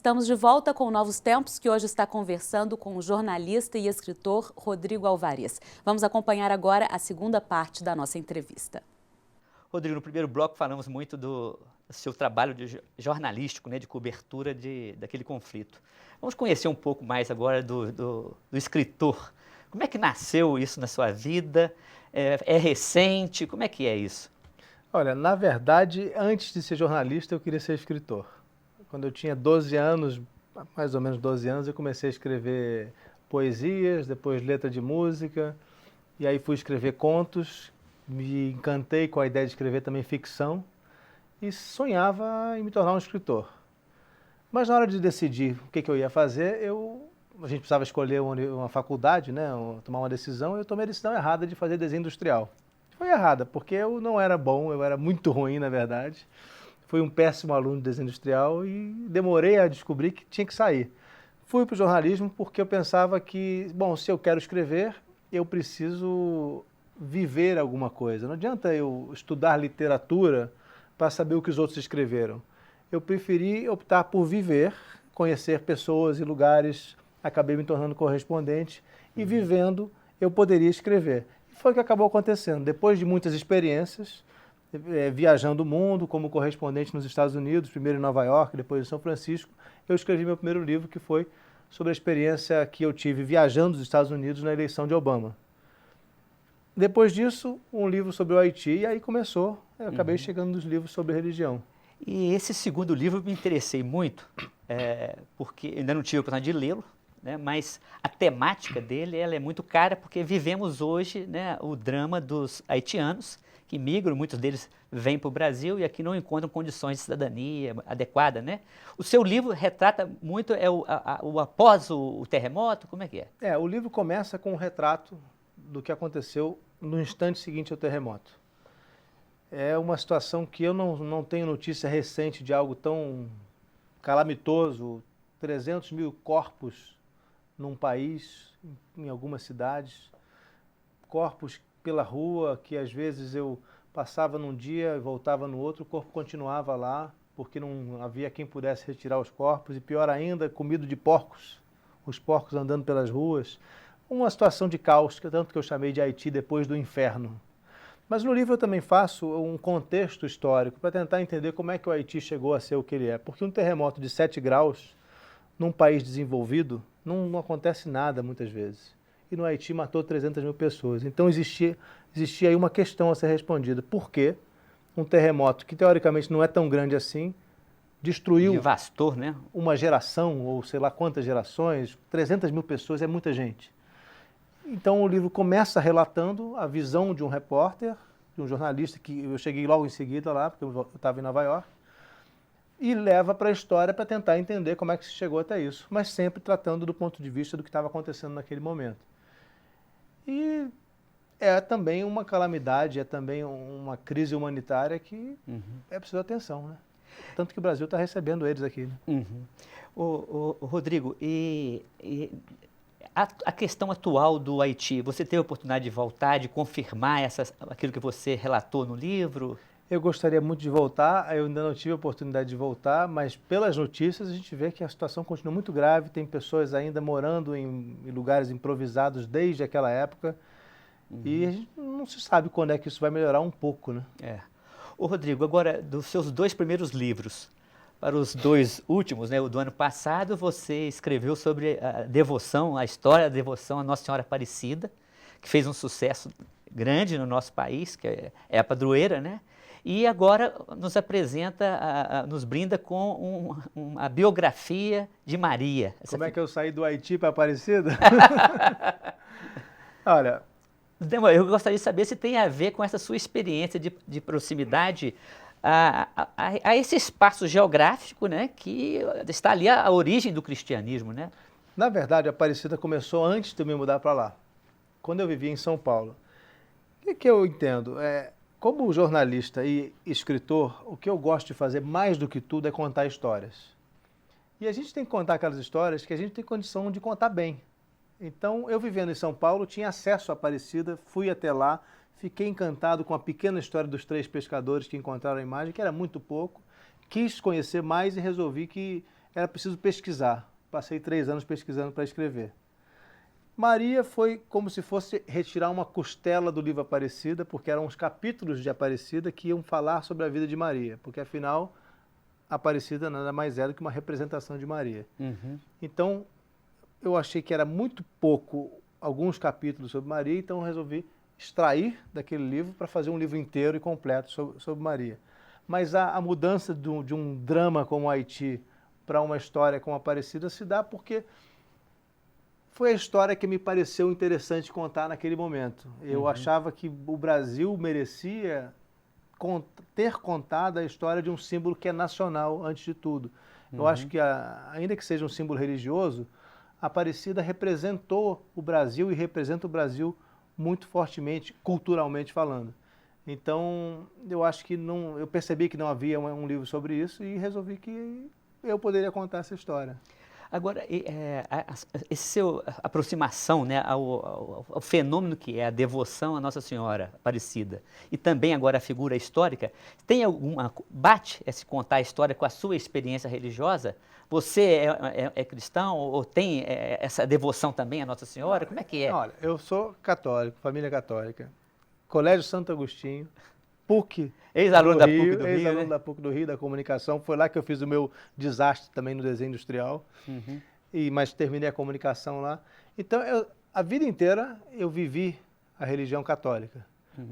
Estamos de volta com Novos Tempos, que hoje está conversando com o jornalista e escritor Rodrigo Alvares. Vamos acompanhar agora a segunda parte da nossa entrevista. Rodrigo, no primeiro bloco falamos muito do seu trabalho jornalístico, né, de cobertura daquele conflito. Vamos conhecer um pouco mais agora do escritor. Como é que nasceu isso na sua vida? É recente? Como é que é isso? Olha, na verdade, antes de ser jornalista, eu queria ser escritor. Quando eu tinha 12 anos, mais ou menos 12 anos, eu comecei a escrever poesias, depois letra de música, e aí fui escrever contos, me encantei com a ideia de escrever também ficção, e sonhava em me tornar um escritor. Mas na hora de decidir o que eu ia fazer, a gente precisava escolher uma faculdade, né, tomar uma decisão, e eu tomei a decisão errada de fazer desenho industrial. Foi errada, porque eu não era bom, eu era muito ruim, na verdade. Fui um péssimo aluno de desenho industrial e demorei a descobrir que tinha que sair. Fui para o jornalismo porque eu pensava que, bom, se eu quero escrever, eu preciso viver alguma coisa. Não adianta eu estudar literatura para saber o que os outros escreveram. Eu preferi optar por viver, conhecer pessoas e lugares, acabei me tornando correspondente e vivendo eu poderia escrever. E foi o que acabou acontecendo. Depois de muitas experiências, viajando o mundo como correspondente nos Estados Unidos, primeiro em Nova York, depois em São Francisco, eu escrevi meu primeiro livro, que foi sobre a experiência que eu tive viajando nos Estados Unidos na eleição de Obama. Depois disso, um livro sobre o Haiti, e aí começou, eu acabei chegando nos livros sobre religião. E esse segundo livro me interessei muito, porque ainda não tive a oportunidade de lê-lo, né, mas a temática dele ela é muito cara, porque vivemos hoje, né, o drama dos haitianos, que migram, muitos deles vêm para o Brasil e aqui não encontram condições de cidadania adequada, né? O seu livro retrata muito o após o terremoto, como é que é? O livro começa com um retrato do que aconteceu no instante seguinte ao terremoto. É uma situação que eu não tenho notícia recente de algo tão calamitoso, 300 mil corpos num país, em algumas cidades, corpos pela rua, que às vezes eu passava num dia e voltava no outro, o corpo continuava lá, porque não havia quem pudesse retirar os corpos, e pior ainda, comido de porcos, os porcos andando pelas ruas. Uma situação de caos, tanto que eu chamei de Haiti depois do inferno. Mas no livro eu também faço um contexto histórico para tentar entender como é que o Haiti chegou a ser o que ele é. Porque um terremoto de 7 graus, num país desenvolvido, não acontece nada muitas vezes. E no Haiti matou 300 mil pessoas. Então existia aí uma questão a ser respondida. Por que um terremoto, que teoricamente não é tão grande assim, destruiu devastou, né, uma geração, ou sei lá quantas gerações, 300 mil pessoas é muita gente. Então o livro começa relatando a visão de um repórter, de um jornalista, que eu cheguei logo em seguida lá, porque eu estava em Nova York, e leva para a história para tentar entender como é que se chegou até isso, mas sempre tratando do ponto de vista do que estava acontecendo naquele momento. E é também uma calamidade, é também uma crise humanitária que é preciso atenção, né? Tanto que o Brasil está recebendo eles aqui. Né? Rodrigo, a questão atual do Haiti, você teve a oportunidade de voltar, de confirmar aquilo que você relatou no livro? Eu gostaria muito de voltar, eu ainda não tive a oportunidade de voltar, mas pelas notícias a gente vê que a situação continua muito grave, tem pessoas ainda morando em lugares improvisados desde aquela época, e a gente não se sabe quando é que isso vai melhorar um pouco, né? Ô Rodrigo, agora dos seus 2 primeiros livros, para os 2 últimos, né, o do ano passado, você escreveu sobre a devoção, a história da devoção à Nossa Senhora Aparecida, que fez um sucesso grande no nosso país, que é a padroeira, né? E agora nos apresenta, nos brinda com a biografia de Maria. Como é que eu saí do Haiti para Aparecida? Olha, eu gostaria de saber se tem a ver com essa sua experiência de proximidade a esse espaço geográfico, né, que está ali a origem do cristianismo, né? Na verdade, a Aparecida começou antes de eu me mudar para lá, quando eu vivia em São Paulo. O que eu entendo? Como jornalista e escritor, o que eu gosto de fazer mais do que tudo é contar histórias. E a gente tem que contar aquelas histórias que a gente tem condição de contar bem. Então, eu vivendo em São Paulo, tinha acesso à Aparecida, fui até lá, fiquei encantado com a pequena história dos 3 pescadores que encontraram a imagem, que era muito pouco, quis conhecer mais e resolvi que era preciso pesquisar. Passei 3 anos pesquisando para escrever. Maria foi como se fosse retirar uma costela do livro Aparecida, porque eram os capítulos de Aparecida que iam falar sobre a vida de Maria, porque afinal Aparecida nada mais é do que uma representação de Maria. Então eu achei que era muito pouco alguns capítulos sobre Maria, então eu resolvi extrair daquele livro para fazer um livro inteiro e completo sobre Maria. Mas a mudança de um drama como o Haiti para uma história como Aparecida se dá porque foi a história que me pareceu interessante contar naquele momento. Eu achava que o Brasil merecia ter contado a história de um símbolo que é nacional, antes de tudo. Eu acho que, ainda que seja um símbolo religioso, a Aparecida representou o Brasil e representa o Brasil muito fortemente, culturalmente falando. Então, eu acho que eu percebi que não havia um livro sobre isso e resolvi que eu poderia contar essa história. Agora, essa seu aproximação, né, ao fenômeno que é a devoção à Nossa Senhora Aparecida e também agora a figura histórica, tem bate esse contar a história com a sua experiência religiosa? Você é cristão ou tem essa devoção também à Nossa Senhora? Como é que é? Olha, eu sou católico, família católica, Colégio Santo Agostinho, PUC Ex-aluno da PUC Rio, do Rio, ex-aluno né? da PUC do Rio, da comunicação. Foi lá que eu fiz o meu desastre também no desenho industrial, mas terminei a comunicação lá. Então, a vida inteira eu vivi a religião católica.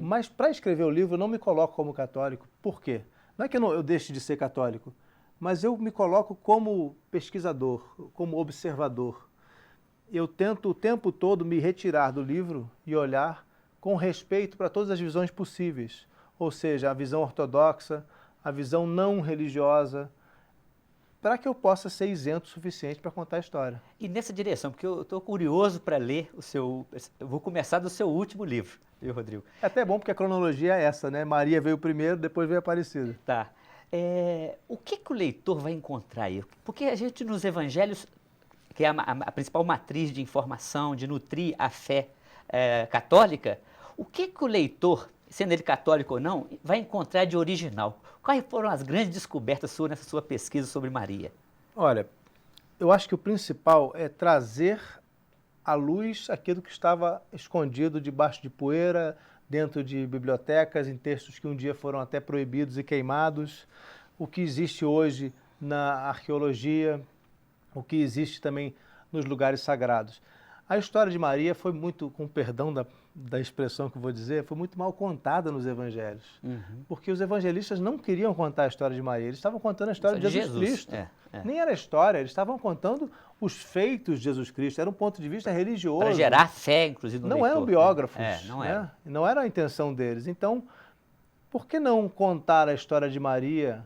Mas para escrever o livro eu não me coloco como católico. Por quê? Não é que eu deixe de ser católico, mas eu me coloco como pesquisador, como observador. Eu tento o tempo todo me retirar do livro e olhar com respeito para todas as visões possíveis. Ou seja, a visão ortodoxa, a visão não religiosa, para que eu possa ser isento o suficiente para contar a história. E nessa direção, porque eu estou curioso para ler eu vou começar do seu último livro, viu, Rodrigo? É até bom porque a cronologia é essa, né? Maria veio primeiro, depois veio Aparecida. Tá. O que o leitor vai encontrar aí? Porque a gente nos evangelhos, que é a principal matriz de informação, de nutrir a fé católica, o que o leitor, sendo ele católico ou não, vai encontrar de original? Quais foram as grandes descobertas suas nessa sua pesquisa sobre Maria? Olha, eu acho que o principal é trazer à luz aquilo que estava escondido debaixo de poeira, dentro de bibliotecas, em textos que um dia foram até proibidos e queimados, o que existe hoje na arqueologia, o que existe também nos lugares sagrados. A história de Maria foi muito, com perdão da expressão que eu vou dizer, foi muito mal contada nos evangelhos. Porque os evangelistas não queriam contar a história de Maria, eles estavam contando a história de Jesus Cristo. Nem era história, eles estavam contando os feitos de Jesus Cristo, era um ponto de vista religioso. Para gerar fé, inclusive, no leitor. Não eram biógrafos, não era. Né? Não era a intenção deles. Então, por que não contar a história de Maria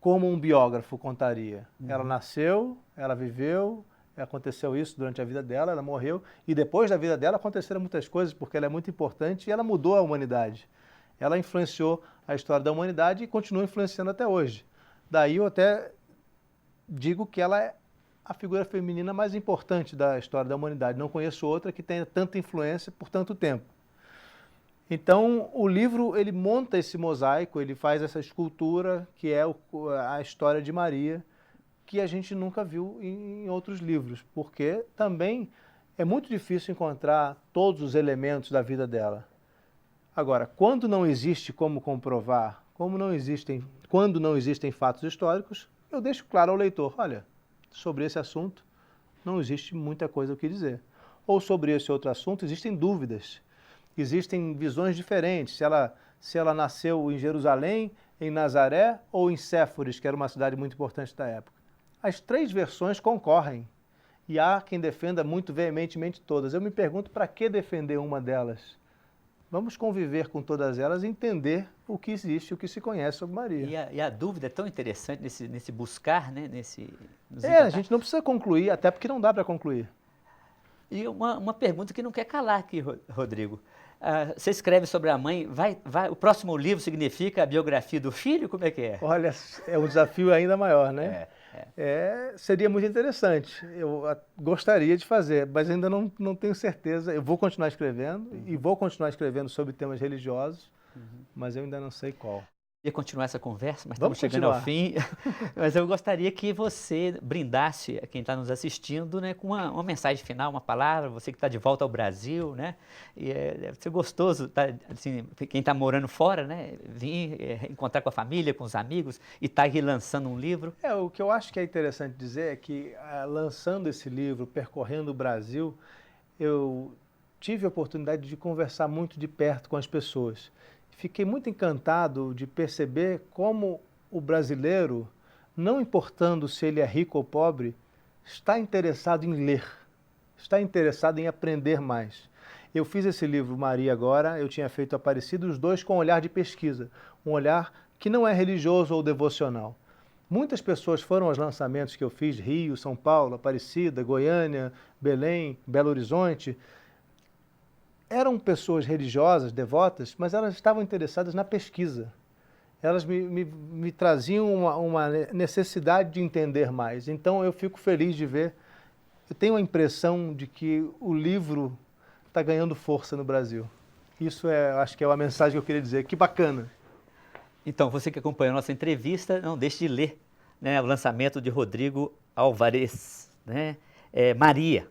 como um biógrafo contaria? Ela nasceu, ela viveu, aconteceu isso durante a vida dela, ela morreu, e depois da vida dela aconteceram muitas coisas, porque ela é muito importante e ela mudou a humanidade. Ela influenciou a história da humanidade e continua influenciando até hoje. Daí eu até digo que ela é a figura feminina mais importante da história da humanidade. Não conheço outra que tenha tanta influência por tanto tempo. Então, o livro, ele monta esse mosaico, ele faz essa escultura, que é a história de Maria, que a gente nunca viu em outros livros, porque também é muito difícil encontrar todos os elementos da vida dela. Agora, quando não existe como comprovar, quando não existem fatos históricos, eu deixo claro ao leitor, olha, sobre esse assunto não existe muita coisa o que dizer. Ou sobre esse outro assunto existem dúvidas, existem visões diferentes, se ela nasceu em Jerusalém, em Nazaré ou em Séforis, que era uma cidade muito importante da época. As 3 versões concorrem e há quem defenda muito veementemente todas. Eu me pergunto para que defender uma delas? Vamos conviver com todas elas e entender o que existe, o que se conhece sobre Maria. E a dúvida é tão interessante nesse buscar, né? A gente não precisa concluir, até porque não dá para concluir. E uma pergunta que não quer calar aqui, Rodrigo. Você escreve sobre a mãe, o próximo livro significa a biografia do filho? Como é que é? Olha, é um desafio ainda maior, né? Seria muito interessante. Eu gostaria de fazer, mas ainda não tenho certeza. Eu vou continuar escrevendo e vou continuar escrevendo sobre temas religiosos, mas eu ainda não sei qual. Ia continuar essa conversa, mas Vamos estamos chegando ao continuar. fim. Mas eu gostaria que você brindasse a quem está nos assistindo, né, com uma mensagem final, uma palavra, você que está de volta ao Brasil, né? E deve ser gostoso, tá, assim, quem está morando fora, né, vir encontrar com a família, com os amigos e estar aqui lançando um livro. O que eu acho que é interessante dizer é que, lançando esse livro, percorrendo o Brasil, eu tive a oportunidade de conversar muito de perto com as pessoas. Fiquei muito encantado de perceber como o brasileiro, não importando se ele é rico ou pobre, está interessado em ler, está interessado em aprender mais. Eu fiz esse livro Maria agora, eu tinha feito Aparecida, os dois com um olhar de pesquisa, um olhar que não é religioso ou devocional. Muitas pessoas foram aos lançamentos que eu fiz, Rio, São Paulo, Aparecida, Goiânia, Belém, Belo Horizonte. Eram pessoas religiosas, devotas, mas elas estavam interessadas na pesquisa. Elas me traziam uma necessidade de entender mais. Então eu fico feliz de ver, eu tenho a impressão de que o livro está ganhando força no Brasil. Isso acho que é uma mensagem que eu queria dizer. Que bacana! Então, você que acompanhou a nossa entrevista, não deixe de ler, né, o lançamento de Rodrigo Álvares, né, Maria,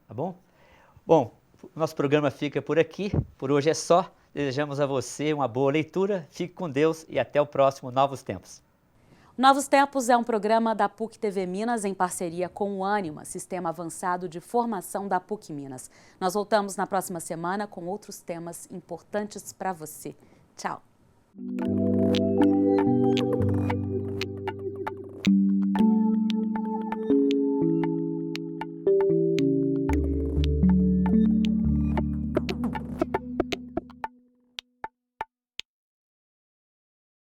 tá bom? Bom, nosso programa fica por aqui, por hoje é só. Desejamos a você uma boa leitura, fique com Deus e até o próximo Novos Tempos. Novos Tempos é um programa da PUC-TV Minas em parceria com o Ânima, Sistema Avançado de Formação da PUC Minas. Nós voltamos na próxima semana com outros temas importantes para você. Tchau!